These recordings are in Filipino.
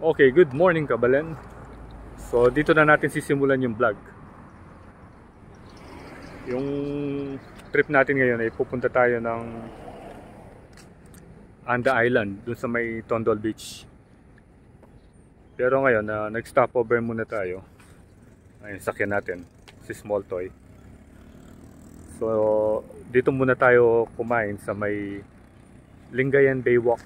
Okay, good morning Kabalen. So dito na natin sisimulan yung vlog. Yung trip natin ngayon ay pupunta tayo ng Anda Island, dun sa may Tondol Beach. Pero ngayon, nag-stopover muna tayo. Ayun, sakyan natin, si Small Toy. So dito muna tayo kumain sa may Lingayen Baywalk.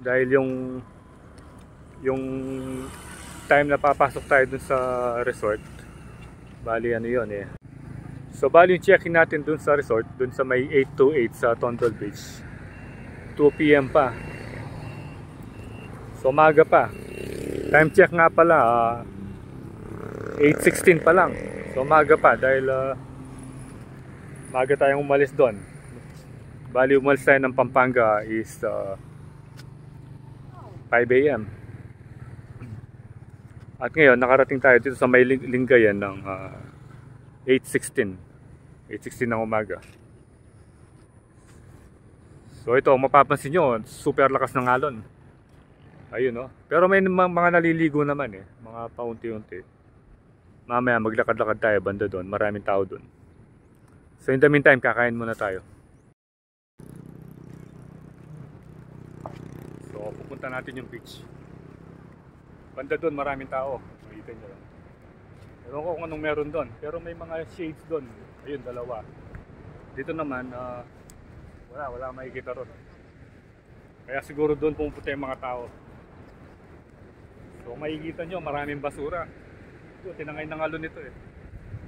Dahil yung time na papasok tayo dun sa resort, bali ano yun eh. So bali yung check-in natin dun sa resort, dun sa may 828 sa Tondol Beach, 2 PM pa. So maga pa. Time check nga pala 8:16 pa lang. So maga pa dahil maga tayong umalis doon. Bali umalis tayo ng Pampanga is 5 AM. At ngayon nakarating tayo dito sa may Lingayen ng 8:16 ng umaga. So ito, mapapansin nyo, super lakas ng alon. Ayun no. Pero may mga naliligo naman eh, mga paunti-unti. Mamaya maglakad-lakad tayo banda doon, maraming tao doon. So in the meantime, kakain muna tayo. So pupunta natin yung beach. Banda doon maraming tao, makita nyo lang. Ewan ko kung anong meron doon, pero may mga shades doon. Ayun, dalawa. Dito naman, wala makikita ron. Kaya siguro doon pumunta yung mga tao. So makikita nyo, maraming basura. Ito, tinangay ng alon nito eh.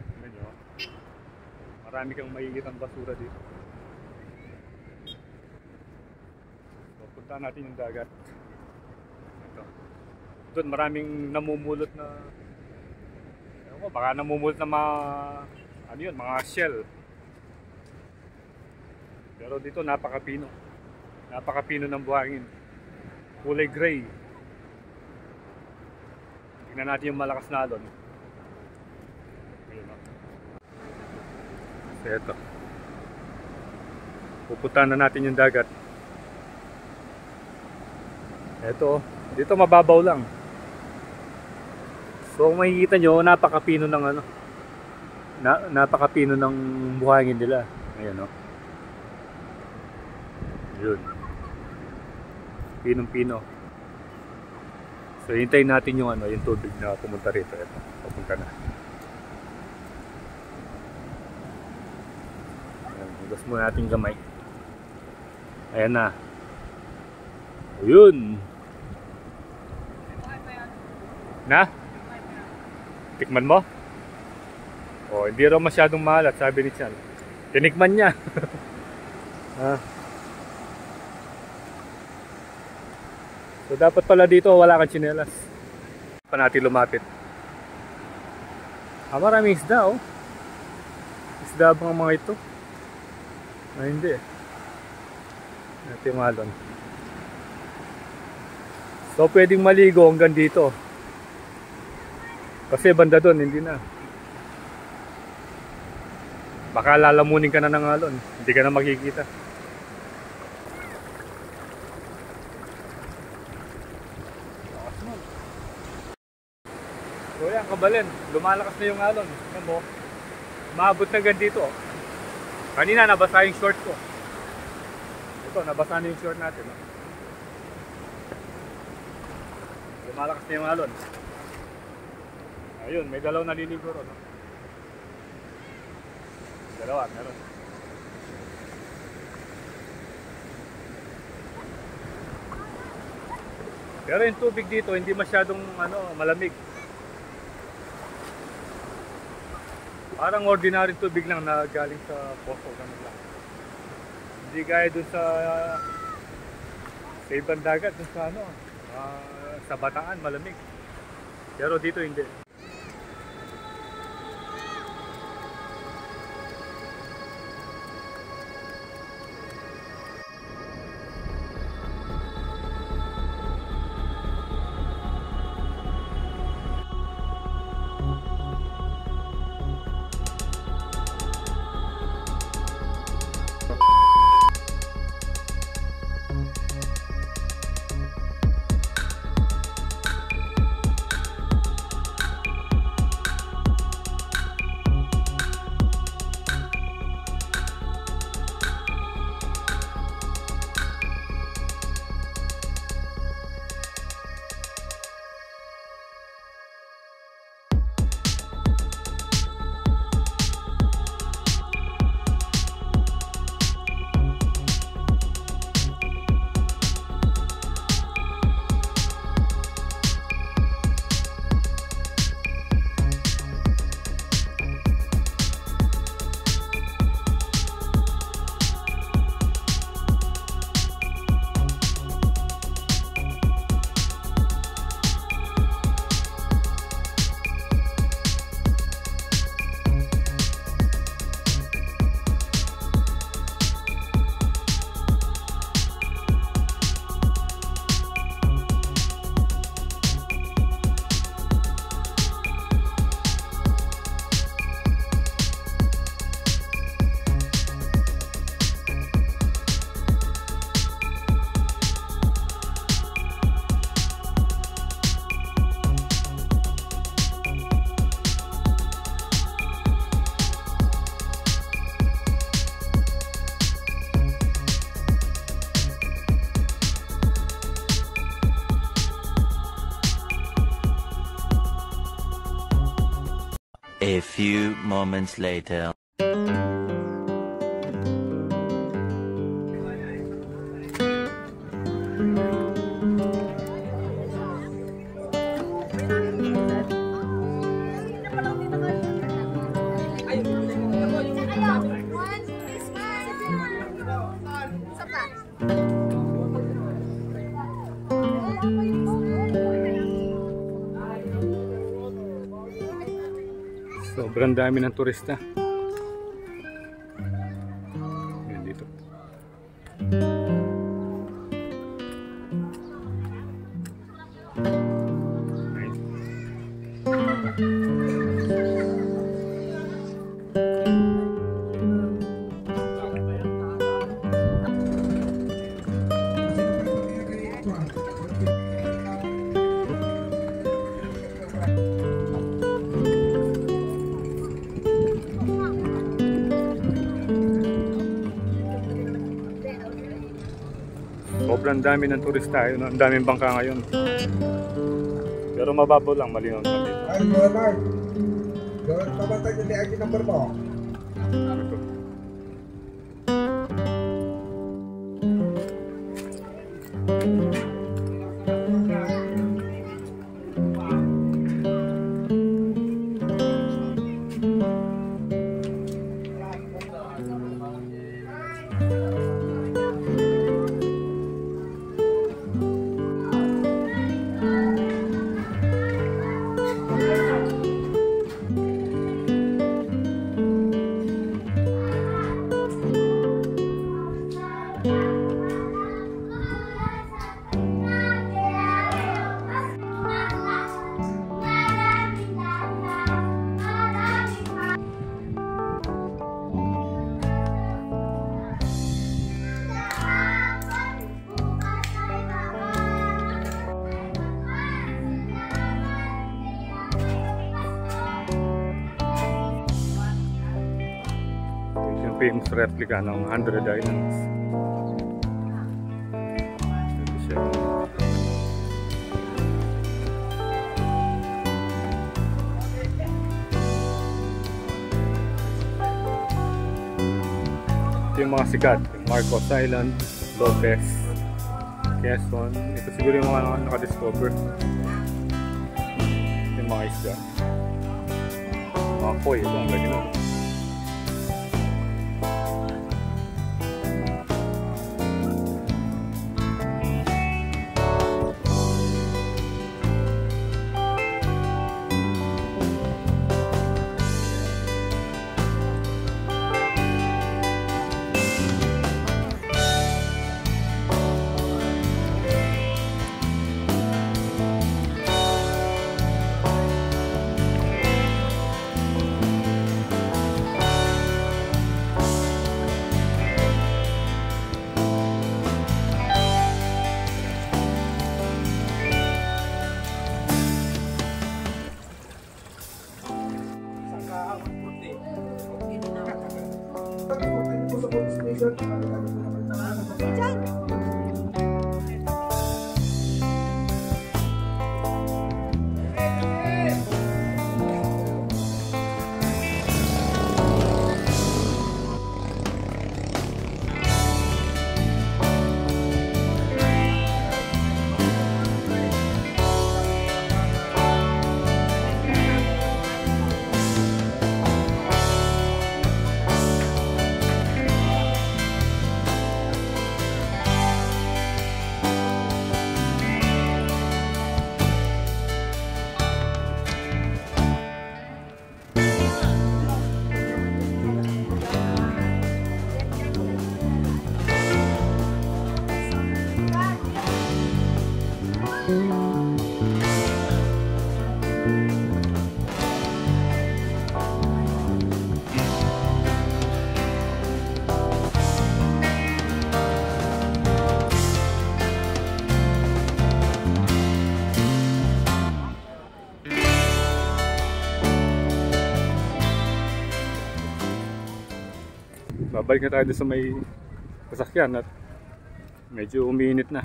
Tingnan nyo, marami kang makikita basura dito. So punta natin yung dagat. Ito. Doon maraming namumulot na, ewan ko, baka namumulot na mga shell. Pero dito napakapino ng buhangin, kulay gray. Tingnan natin yung malakas na alon. Ayun o. So eto, pupuntahan na natin yung dagat. Eto, dito mababaw lang. So kung makikita nyo, napakapino ng napakapino ng buhangin nila. Ayan o. Yun. Pinong-pino. So hintayin natin yung yung tubig na pumunta rito. Ito, papunta na. Ayan, hugas muna natin gamay. Ayan na. Ayun. Na? Tikman mo? Oh, hindi raw masyadong maalat, sabi ni Chan. Tinikman niya. So dapat pala dito wala kang tsinelas. Pa natin lumapit. Maraming isda oh. Isda bang mga ito? Hindi. Ito yung alon. So pwedeng maligo hanggang dito. Kasi banda doon, hindi na. Baka lalamunin ka na ng alon. Hindi ka na makikita. So yan, Kabalen. Lumalakas na yung alon. Tignan mo. Maabot na hanggang dito. Kanina nabasa yung short ko. Ito, nabasa na yung short natin. Lumalakas na yung alon. Ayun, may dalaw naliligo ron. Dalawa, meron. Pero yung tubig dito hindi masyadong malamig. Parang ordinary tubig lang na galing sa poso, ganun lang. Hindi gaya dun sa ibang dagat, dun sa sa Bataan, malamig. Pero dito hindi. A few moments later. Sobrang dami ng turista. Yan dito. Sobrang dami ng turista, yun, ang daming bangka ngayon. Pero mababaw lang, malinaw naman dito. Ay, Leonard. Gawin pa ba tayo yung ID number mo? Ito. Famous replica ng 100 Islands. Ito siya. Ito yung mga sikat, yung Marcos Island, Lopez, Quezon. Ito siguro yung mga naka-discover. Ito yung mga isda. Mga koi, ito ang lagi na. Babalik na tayo doon sa may sasakyan at medyo umiinit na.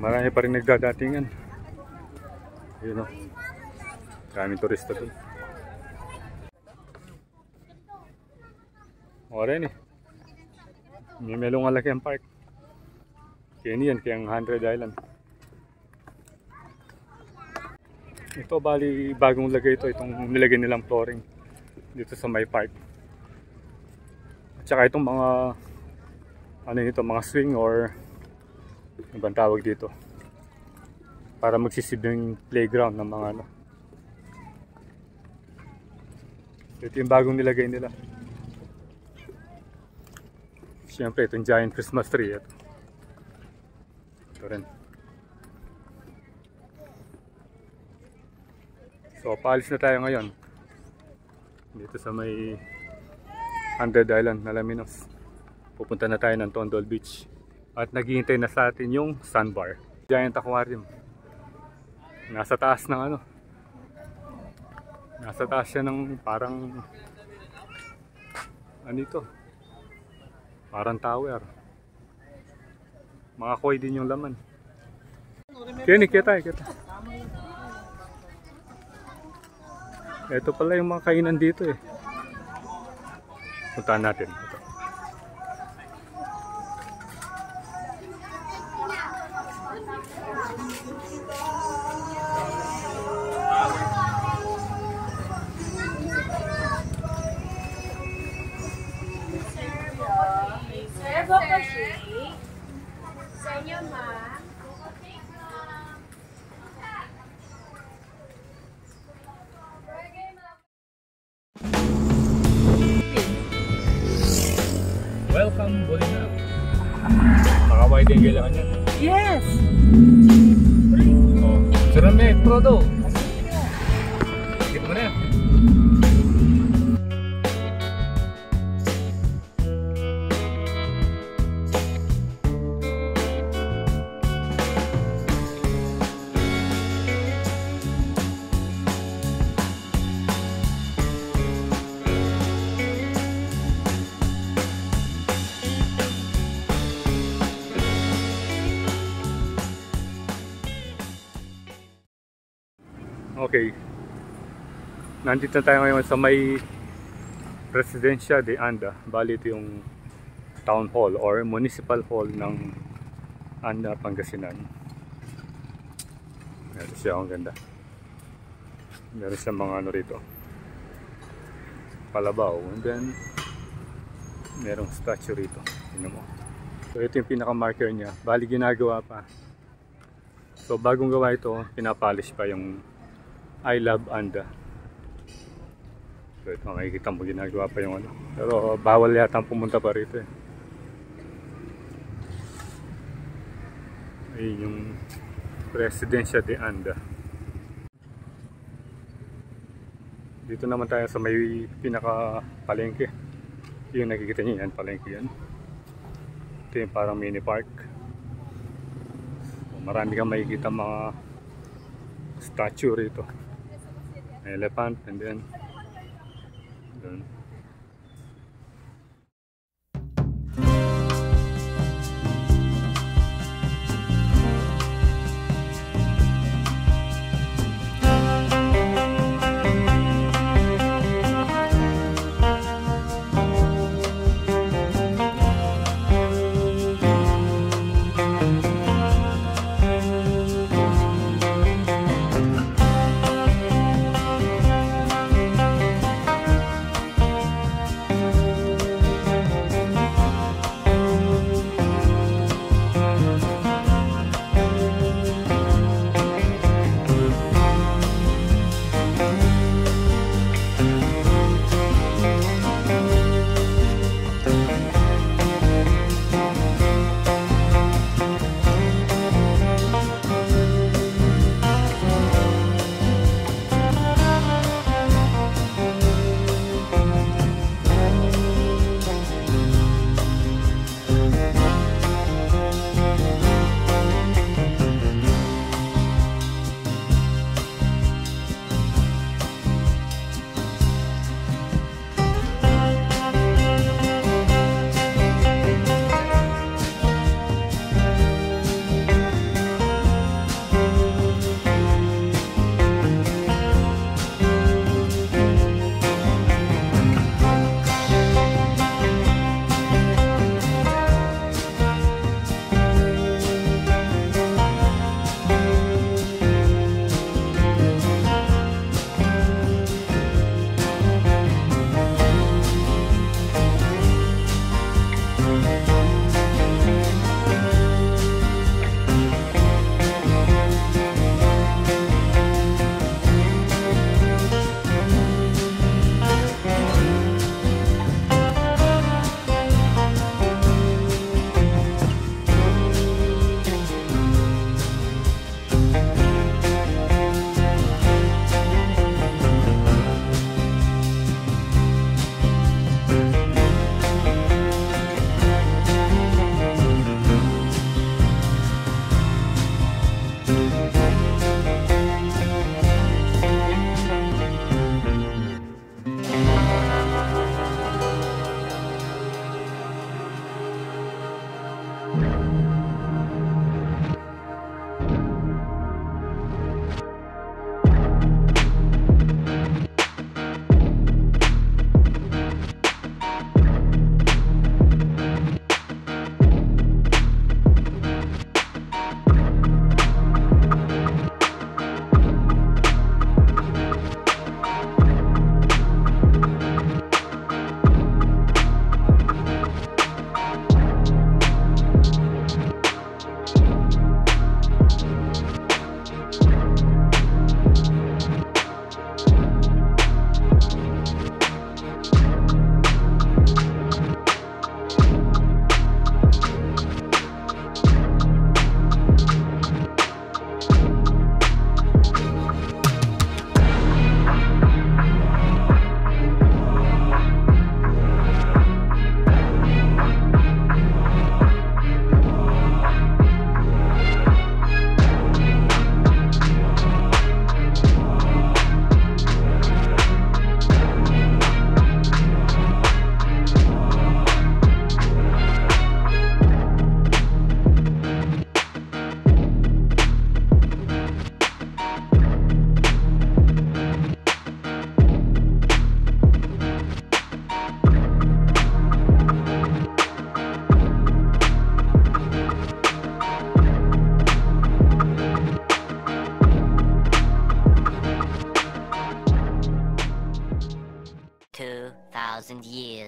Marami pa rin nagdadatingan. Yun o. Maraming turista doon. O rin eh. May melong alaki ang park. Kaya yan, kaya ang 100 Island. Ito bali bagong lagay ito. Itong nilagay nilang flooring dito sa may park. At saka itong mga ano ito, mga swing or ibang tawag dito. Para magsisilbing playground ng mga ano. Ito yung bagong nilagay nila. Siyempre itong giant Christmas tree. Ito rin. So paalis na tayo ngayon. Dito sa may 100 Island na Alaminos. Pupunta na tayo ng Tondol Beach. At naghihintay na sa atin yung sandbar. Giant aquarium. Nasa taas ng ano. Nasa taas siya ng parang ano ito? Parang tower. Mga koi din yung laman. Kaya kita. Ito pala yung mga kainan dito eh. Puntahan natin. Ito. Sa inyo, ma. Welcome, Bolinap. Maka-wide angle lang yan. Yes! Oh, sarap na eh, Prodo. Sige mo na yan. Okay, nandito na tayo ngayon sa may Residencia de Anda. Bali ito yung town hall or municipal hall ng Anda, Pangasinan. Ito siya, ang ganda. Meron siya mga ano rito, palabaw, and then merong statue rito. Tingnan mo. So ito yung pinaka-marker niya. Bali ginagawa pa. So bagong gawa ito, pinapolish pa yung I love Anda. So ito, makikita mo ginagawa pa yung ano. Pero bawal yata pumunta pa rito eh. Ayun yung Residencia de Anda. Dito naman tayo sa may pinaka palengke. Yung nakikita niyo yan, palengke yan. Ito yung parang mini park. So, marami kang makikita mga statue rito. Elephant and then dun.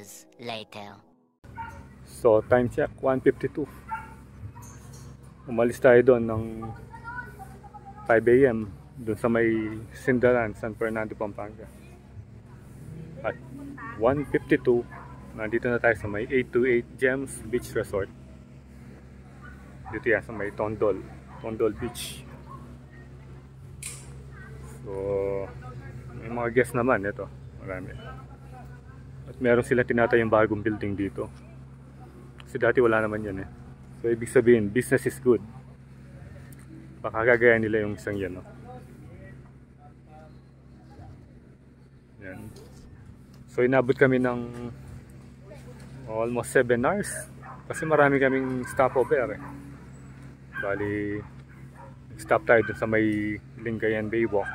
hours later. So, time check, 1:52. Umalis tayo doon ng 5 AM doon sa may Sindalan, San Fernando, Pampanga. At 1:52, nandito na tayo sa may 828 Gems Beach Resort. Dito yan sa may Tondol Beach. So, may mga guests naman ito, marami. At meron sila tinatayong bagong building dito. Kasi dati wala naman yan eh. So, ibig sabihin, business is good. Baka gagaya nila yung isang yan, no? Yan. So, inabot kami ng almost 7 hours. Kasi marami kaming stopover eh. Bali, stop tayo dun sa may Lingayen Baywalk.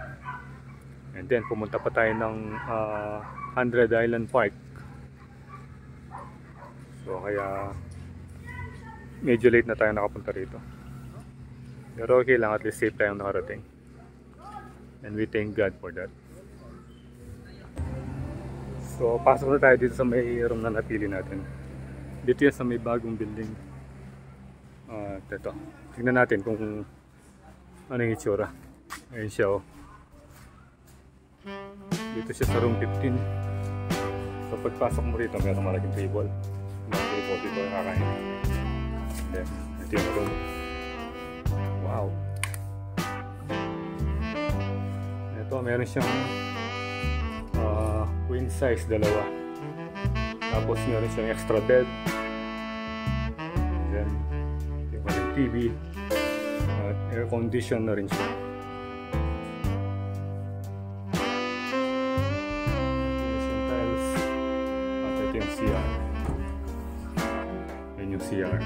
And then, pumunta pa tayo ng 100 Island Park. So, kaya medyo late na tayo nakapunta rito. Pero okay lang, at least safe tayong nakarating. And we thank God for that. So, pasok na tayo dito sa may room na napili natin. Dito yan sa may bagong building. Ito. Tingnan natin kung ano yung itsura. Ayun siya, oh. Dito siya sa room 15. So, pagpasok mo rito, mayroong malaking table. May table dito, kakain. Then, ito yung room. Wow! Ito, meron siyang queen size, dalawa. Tapos meron siyang extra bed. Then, yung TV. At air condition na rin siya. CR. Yan yung CR.